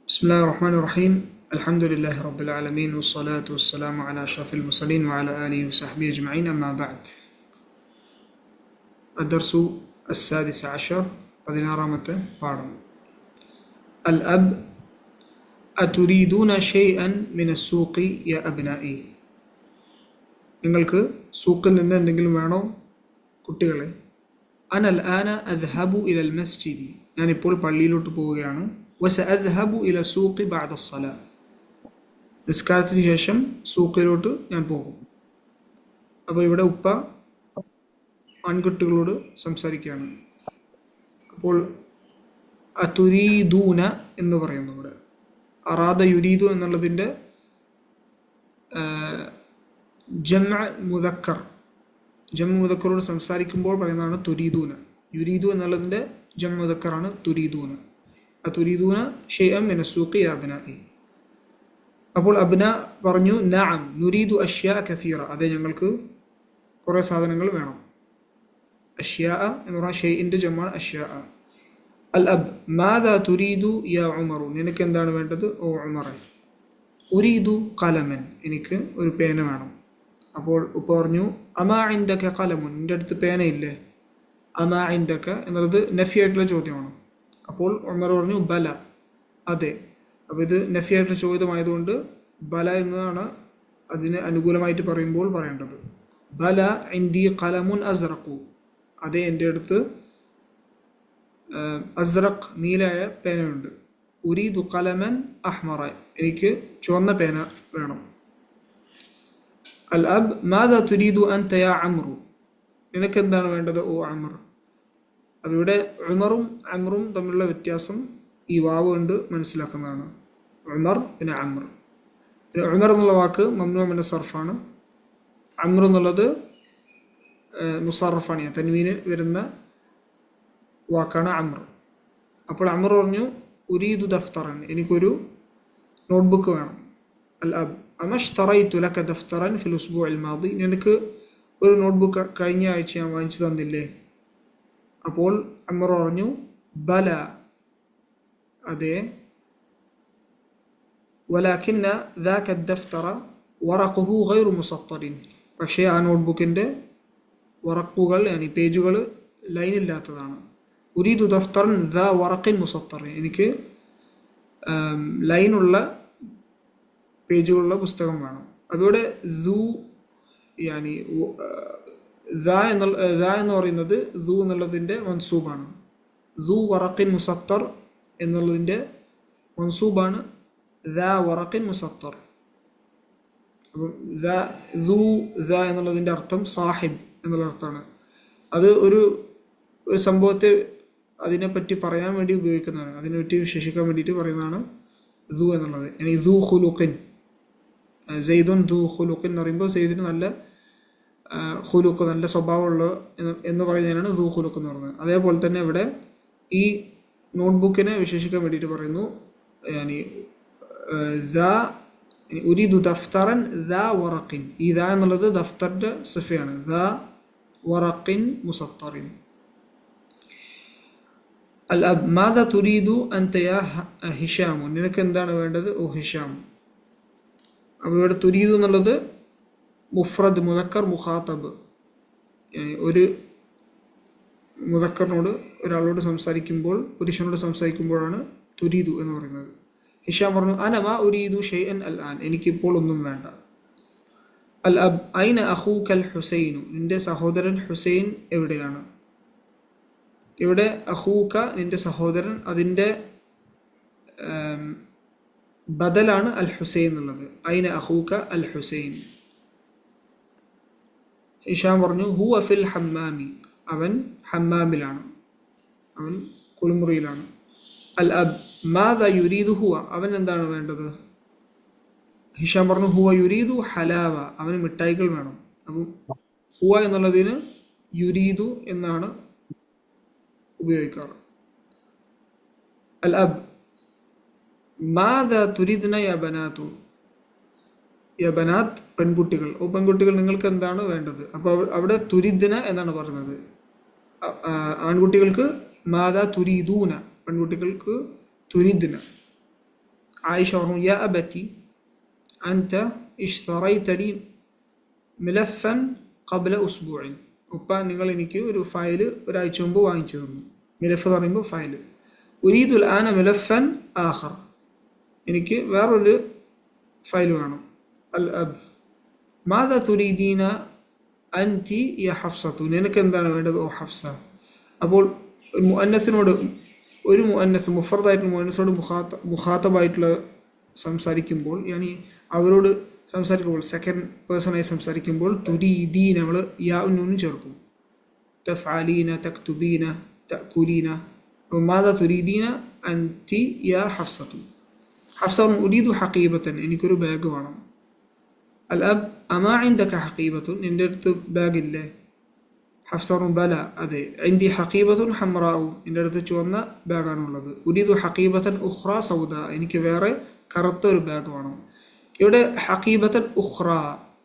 بسم الله الرحمن الرحيم الحمد لله رب العالمين والصلاة والسلام على أشرف المرسلين وعلى آله وصحبه أجمعين أما بعد الدرس السادس عشر പതിനാറാമത്തെ പാഠം الأب أتريدون شيئا من السوق يا أبنائي നിങ്ങൾക്ക് സൂക്കിൽ നിന്ന് എന്തെങ്കിലും വേണോ കുട്ടികളെ أنا الآن أذهب إلى المسجد ഞാനിപ്പോൾ പള്ളിയിലോട്ട് പോവുകയാണ് وسأذهب إلى السوق بعد الصلاة നിസ്കാരത്തിന് ശേഷം സൂക്കിലോട്ട് ഞാൻ പോകും. അപ്പോൾ ഇവിടെ ഉപ്പ ആൺകുട്ടികളോട് സംസാരിക്കുകയാണ്. അപ്പോൾ അതുരീദൂന എന്ന് പറയുന്നു. ഇവിടെ അറാദ യുരീദു എന്നുള്ളതിൻ്റെ ജംഅ മുദക്കറോട് സംസാരിക്കുമ്പോൾ പറയുന്നതാണ് തുരീദൂന. യുരീദു എന്നുള്ളതിൻ്റെ ജംഅ മുദക്കറാണ് തുരീദൂന. അതുരീദൂന ഷൈഅൻ മിന സൂഖി യാ അബ്നാഇ. അപ്പോൾ അബ്ന പറഞ്ഞു നഅം നുരീദു അഷ്യാ കസീറ, അതെ ഞങ്ങൾക്ക് കുറേ സാധനങ്ങൾ വേണം. അഷ്യാ എന്ന് പറഞ്ഞാൽ ഷൈഇൻ്റെ ജമാണ് അഷ്യാ. അൽ അബ് മാദാ തുരീദു യാ ഉമറു, നിനക്ക് എന്താണ് വേണ്ടത് ഓ ഉമറെ? ഉരീദു ഖലമൻ, എനിക്ക് ഒരു പേന വേണം. അപ്പോൾ ഉപ്പ പറഞ്ഞു അമാ ഇൻദക ഖലമുൻ, നിൻ്റെ അടുത്ത് പേനയില്ലേ? അമാ ഇൻദക എന്നുള്ളത് നഫിയായിട്ടുള്ള ചോദ്യമാണ്. അപ്പോൾ ഉമർ പറഞ്ഞു ബല, അതെ. അപ്പോൾ ഇത് നഫിയായിട്ടുള്ള ചോദ്യമായതുകൊണ്ട് ബല എന്നാണ് അതിന് അനുകൂലമായിട്ട് പറയുമ്പോൾ പറയേണ്ടത്. ബല ഇൻദി ഖലമുൻ അസ്റഖു, അതെ എൻ്റെ അടുത്ത് അസ്റഖ് നീലയായ പേനയുണ്ട്. ഉരീദു ഖലമൻ അഹ്മറ, എനിക്ക് ചുവന്ന പേന വേണം. അൽ അബ് മാദാ തുരീദു അൻത യാ അംറു, നിനക്ക് എന്താണ് വേണ്ടത് ഓ അമർ? അപ്പോൾ ഇവിടെ ഉമറും അമ്രും തമ്മിലുള്ള വ്യത്യാസം ഈ വാവ് കൊണ്ട് മനസ്സിലാക്കുന്നതാണ്. ഉമർ പിന്നെ അമ്ർ. ഉമർ എന്നുള്ള വാക്ക് മംനൂ മിന സർഫാണ്. അമ്ർ എന്നുള്ളത് മുസറഫാണ്, തൻവീന് വരുന്ന വാക്കാണ് അമ്ർ. അപ്പോൾ അമ്ർ പറഞ്ഞു ഉരീദു ദഫ്തറൻ, എനിക്കൊരു നോട്ട്ബുക്ക് വേണം. അൽ അബ് അമഷ്തറൈതു ലക ദഫ്തറൻ ഫിൽ ഉസ്ബൂഇൽ മാദി, നിനക്ക് ഒരു നോട്ട്ബുക്ക് കഴിഞ്ഞ ആഴ്ച ഞാൻ വാങ്ങിച്ചു തന്നില്ലേ? അപ്പോൾ അമ്ർ പറഞ്ഞു ബല, അതെ. വലാകിന്ന ദാക ദഫ്തറ വറഖുഹു ഗൈറു മുസത്തറിൻ, പക്ഷേ ആ നോട്ട്ബുക്കിൻ്റെ വറക്കുകൾ പേജുകൾ ലൈനില്ലാത്തതാണ്. ഉരീദു ദഫ്തറൻ ദാ വറഖിൻ മുസത്തറിൻ, എനിക്ക് ലൈനുള്ള പേജുകളുള്ള പുസ്തകം വേണം. അവിടെ എന്ന് പറയുന്നത് ദു എന്നുള്ളതിൻ്റെ മൻസൂബാണ്. ദു വറഖിൻ മുസത്തർ എന്നുള്ളതിൻ്റെ മൻസൂബാണ് ദാ വറഖിൻ മുസത്തർ. അപ്പം എന്നുള്ളതിൻ്റെ അർത്ഥം സാഹിബ് എന്നുള്ള അർത്ഥമാണ്. അത് ഒരു സംഭവത്തെ അതിനെപ്പറ്റി പറയാൻ വേണ്ടി ഉപയോഗിക്കുന്നതാണ്, അതിനെപ്പറ്റി വിശേഷിക്കാൻ വേണ്ടിയിട്ട് പറയുന്നതാണ് ദു എന്നുള്ളത്. ഇനി ദു ഖുലുഖിൻ, സെയ്ദുൻ ദു ഖുലുഖിൻ എന്ന് പറയുമ്പോൾ സെയ്ദിന് നല്ല ഖുലുഖ്, നല്ല സ്വഭാവമുള്ള എന്ന് പറയുന്നതിനാണ് ദു ഖുലുഖ് എന്ന് പറയുന്നത്. അതേപോലെ തന്നെ ഇവിടെ ഈ നോട്ട്ബുക്കിനെ വിശേഷിക്കാൻ വേണ്ടിയിട്ട് പറയുന്നു ഉരീദു ദഫ്തറൻ ദാ വറഖിൻ. ഈ ദാ എന്നുള്ളത് ദഫ്തറിൻ്റെ സിഫയാണ്. ദാ വറഖിൻ മുസത്തറിൻ. അൽ അബ് മാദാ തുരീദു അൻത യാ ഹിഷാമു, നിനക്ക് എന്താണ് വേണ്ടത് ഓ ഹിഷാം? അപ്പോൾ ഇവിടെ തുരീദു എന്നുള്ളത് മുഫ്രദ് മുദക്കർ മുഖാത്തബ്, ഒരു മുദക്കറിനോട് ഒരാളോട് സംസാരിക്കുമ്പോൾ, പുരുഷനോട് സംസാരിക്കുമ്പോഴാണ് തുരീദു എന്ന് പറയുന്നത്. ഹിഷാം പറഞ്ഞു അനമാ ഉരീദു ഷൈഅൻ അൽ ആൻ, എനിക്കിപ്പോൾ ഒന്നും വേണ്ട. അൽ അബ് ഐന അഖൂകൽ ഹുസൈനു, നിന്റെ സഹോദരൻ ഹുസൈൻ എവിടെയാണ്? ഇവിടെ അഖൂക നിന്റെ സഹോദരൻ, അതിൻ്റെ ബദലാണ് അൽ ഹുസൈൻ എന്നുള്ളത്. ഐന അഖൂക അൽ ഹുസൈൻ. ഹിഷാം പറഞ്ഞു ഹുവ ഫിൽ ഹമ്മാമി, അവൻ ഹമ്മാമിലാണ്, അവൻ കുളിമുറിയിലാണ്. അൽ അബ് മാദാ യുരീദു ഹുവ, അവൻ എന്താണ് വേണ്ടത്? ഹിഷാം പറഞ്ഞു ഹുവ യുരീദു ഹലാവ, അവന് മിഠായികൾ വേണം. അപ്പം ഹുവ എന്നുള്ളതിന് യുരീദു എന്നാണ് ഉപയോഗിക്കാറ്. അൽ അബ് മാദാ തുരിദ്ന യാ ബനാതു, യാ ബനാത്ത് പെൺകുട്ടികൾ, ഓ പെൺകുട്ടികൾ നിങ്ങൾക്ക് എന്താണ് വേണ്ടത്? അപ്പോൾ അവിടെ തുരിദ്ന എന്നാണ് പറയുന്നത്. ആൺകുട്ടികൾക്ക് മാദാ തുരീദൂന, പെൺകുട്ടികൾക്ക് തുരിദ്ന. ആയിഷ പറഞ്ഞു യാ അബതി അൻത ഇഷ്തറൈത ലി മിലഫൻ ഖബ്ല ഉസ്ബുഇൻ. ഉപ്പ നിങ്ങൾ എനിക്ക് ഒരു ഫയൽ ഒരാഴ്ച മുമ്പ് വാങ്ങിച്ചു തന്നു. മിലഫ് എന്ന് പറയുമ്പോൾ ഫയൽ. ഉരീദുൽ ആന മിലഫൻ ആഖർ, എനിക്ക് വേറൊരു ഫയൽ വേണം. അൽ അബ് മാദാ തുരീദീന അൻതി യ ഹഫ്സത്തു, നിനക്ക് എന്താണ് വേണ്ടത് ഓ ഹഫ്സ. അപ്പോൾ മുഅന്നസിനോട് ഒരു മുഅന്നസ് മുഫറദായിട്ടുള്ള മുഅന്നസിനോട് മുഖാത്തബായിട്ടുള്ള സംസാരിക്കുമ്പോൾ യാനി അവരോട് സംസാരിക്കുമ്പോൾ സെക്കൻഡ് പേഴ്സണായി സംസാരിക്കുമ്പോൾ തുരീദീന നമ്മൾ യാ നൂനും ചേർക്കും. തഫ്അലീന തക്തുബീന തഅകുലീന. മാദാ തുരീദീന അൻതി യാ ഹഫ്സത്തു. ഹഫ്സ ഉരീദു ഹഖീബത്തൻ, എനിക്കൊരു ബാഗ് വേണം. അൽ അബ് അമാ ഇൻദക ഹഖീബത്തുൻ, നിൻ്റെ അടുത്ത് ബാഗില്ലേ? ഹഫ്സ ബല, അതെ. ഇന്ദി ഹഖീബത്തുൻ ഹംറാഉ, എൻ്റെ അടുത്ത് ചുവന്ന ബാഗാണുള്ളത്. ഉരീദു ഹഖീബത്തൻ ഉഖ്റ സൗദ, എനിക്ക് വേറെ കറുത്ത ഒരു ബാഗ് വേണം. ഇവിടെ ഹഖീബത്തൻ ഉഖ്റ,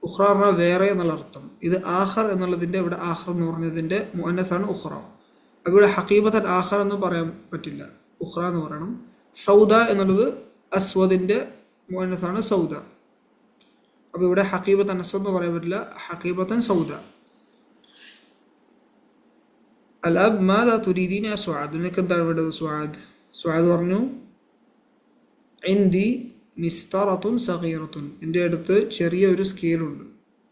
ഉഖ്റ പറഞ്ഞാൽ വേറെ എന്നുള്ള അർത്ഥം. ഇത് ആഖർ എന്നുള്ളതിൻ്റെ ഇവിടെ ആഖർ എന്ന് പറഞ്ഞതിൻ്റെ മുഅന്നസാണ് ഉഖ്റ. അപ്പോൾ ഇവിടെ ഹഖീബത്തൻ ആഖർ എന്ന് പറയാൻ പറ്റില്ല, ഉഖ്റ എന്ന് പറയണം. സൗദ എന്നുള്ളത് അസ്വദിൻ്റെ മുഅന്നസാണ് സൗദ. അപ്പോൾ ഇവിടെ ഹഖീബത്തൻ അസ്വദ് എന്ന് പറയാൻ പറ്റില്ല, ഹഖീബത്തൻ സൗദ. അൽ അബ് മാദാ തുരീദീന യാ സുആദ്, നിനക്ക് എന്താണ് വേണ്ടത് സുആദ്? സുആദ് പറഞ്ഞു ഇന്ദി മിസ്തറത്തുൻ സഗീറത്തുൻ, എൻ്റെ അടുത്ത് ചെറിയ ഒരു സ്കെയിലുണ്ട്.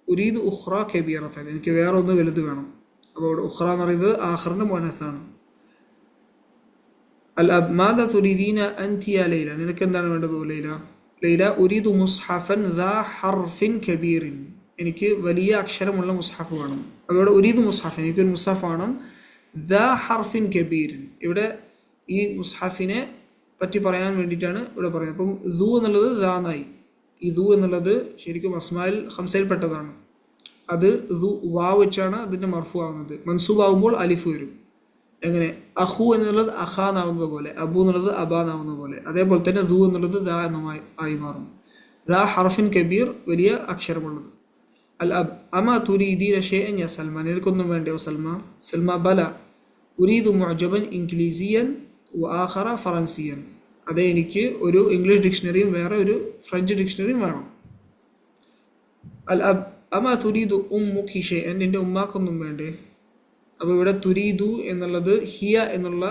ഉരീദ് ഉഖ്റ കബീറത്തൻ, എനിക്ക് വേറെ ഒന്ന് വലുത് വേണം. അപ്പോൾ ഇവിടെ ഉഖ്റ എന്ന് പറയുന്നത് ആഖറിൻ്റെ മുഅന്നസാണ്. അൽ അബ് മാദാ തുരീദീന അൻതി യാ ലൈല, നിനക്ക് എന്താണ് വേണ്ടത് ലൈല? ലൈല ഉരീദു മുസ്ഹഫൻ ദാ ഹർഫിൻ കബീറിൻ, എനിക്ക് വലിയ അക്ഷരമുള്ള മുസ്ഹഫ് വേണം. അപ്പോൾ ഇവിടെ ഉരീദു മുസ്ഹഫ്, എനിക്കൊരു മുസ്ഹഫ് വേണം. ദാ ഹർഫിൻ കബീറിൻ, ഇവിടെ ഈ മുസ്ഹഫിനെ പറ്റി പറയാൻ വേണ്ടിയിട്ടാണ് ഇവിടെ പറയുന്നത്. അപ്പം ദു എന്നുള്ളത് ദാനായി. ഈ ദു എന്നുള്ളത് ശരിക്കും അസ്മായിൽ ഹംസയിൽ പെട്ടതാണ്. അത് ദു വാ വെച്ചാണ് അതിൻ്റെ മർഫു ആവുന്നത്. മൻസൂബ് ആവുമ്പോൾ അലിഫ് വരും. എങ്ങനെ? അഹു എന്നുള്ളത് അഖാന്നാവുന്നത് പോലെ, അബു എന്നുള്ളത് അബാന്നാവുന്നത് പോലെ. അതേപോലെ തന്നെ ദു എന്നുള്ളത് ദാ എന്നുമായി ആയി മാറും. ദാ ഹർഫിൻ കബീർ, വലിയ അക്ഷരമുള്ളത്. അൽ അബ് അമാ തുരീദീന ഷൈഅൻ യാ സൽമാ, നിനക്കൊന്നും വേണ്ടയോ സൽമ? സൽമ ബല ഉരീദു മുഅ്ജബൻ ഇംഗ്ലീസിയൻ വ ആഖറ ഫറൻസിയൻ, അതെ എനിക്ക് ഒരു ഇംഗ്ലീഷ് ഡിക്ഷണറിയും വേറെ ഒരു ഫ്രഞ്ച് ഡിക്ഷണറിയും വേണം. അൽ അബ് അമാ തുരീദു ഉമ്മുകി ഷൈഅൻ, നിൻ്റെ ഉമ്മാക്കൊന്നും വേണ്ടേ? അപ്പോൾ ഇവിടെ തുരീദു എന്നുള്ളത് ഹിയ എന്നുള്ള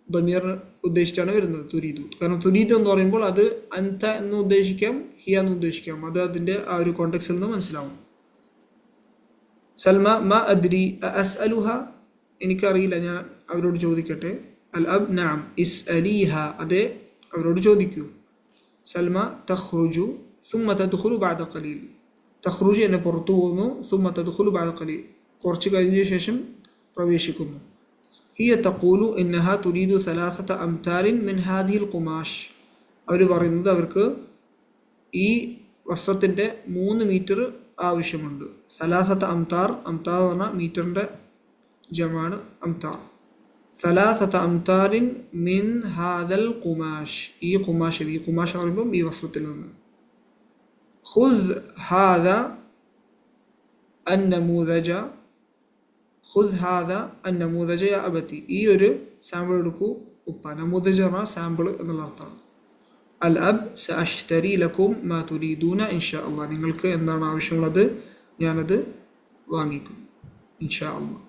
ദമീർ ഉദ്ദേശിച്ചാണ് വരുന്നത്. തുരീദു, കാരണം തുരീദു എന്ന് പറയുമ്പോൾ അത് അൻത എന്ന് ഉദ്ദേശിക്കാം, ഹിയ എന്ന് ഉദ്ദേശിക്കാം. അത് അതിൻ്റെ ആ ഒരു കോണ്ടെക്സ്റ്റിൽ നിന്ന് മനസ്സിലാവും. സൽമ മാ അദ്രി അസ്അലുഹ, എനിക്കറിയില്ല, ഞാൻ അവരോട് ചോദിക്കട്ടെ. അൽ അബ് നഅം ഇസ്അലീഹ, അതെ അവരോട് ചോദിക്കൂ. സൽമ തഖ്റുജു സുമ്മ തദ്ഖുലു ബഅദ ഖലീൽ, തഖ്റുജു എന്നെ പുറത്തു പോകുന്നു. സുമ്മ തദ്ഖുലു ബഅദ ഖലീൽ, കുറച്ച് കഴിഞ്ഞ ശേഷം പ്രവേശിക്കുന്നു. ഹിയ തഖൂലു ഇന്നഹ തുരീദു സലാസത അംതാരിൻ മിൻ ഹാദിഹിൽ ഖുമാഷ്, അവർ പറയുന്നത് അവർക്ക് ഈ വസ്ത്രത്തിൻ്റെ 3 മീറ്റർ ആവശ്യമുണ്ട്. സലാസത അംതാർ, അംതാർ എന്ന് പറഞ്ഞാൽ മീറ്ററിൻ്റെ ജമാണ് അംതാർ. സലാസത അംതാരിൻ മിൻ ഹാദൽ ഖുമാഷ്, ഈ ഖുമാഷ്, ഈ ഖുമാഷ് എന്ന് പറയുമ്പം ഈ വസ്ത്രത്തിൽ നിന്ന്. ഖുദ് ഹാദ അന്നമൂദജ, ഖുദ് ഹാദ അന്നമൂദജ യാ അബതി, ഈ ഒരു സാമ്പിൾ എടുക്കൂ ഉപ്പ. നമൂദജ പറഞ്ഞാൽ സാമ്പിൾ എന്നുള്ള അർത്ഥമാണ്. അൽ അബ് സഅശ്തരി ലക്കും മാ തുരീദൂന ഇൻഷാ അല്ലാഹ്, നിങ്ങൾക്ക് എന്താണ് ആവശ്യമുള്ളത് ഞാനത് വാങ്ങിക്കും ഇൻഷാ അല്ലാഹ്.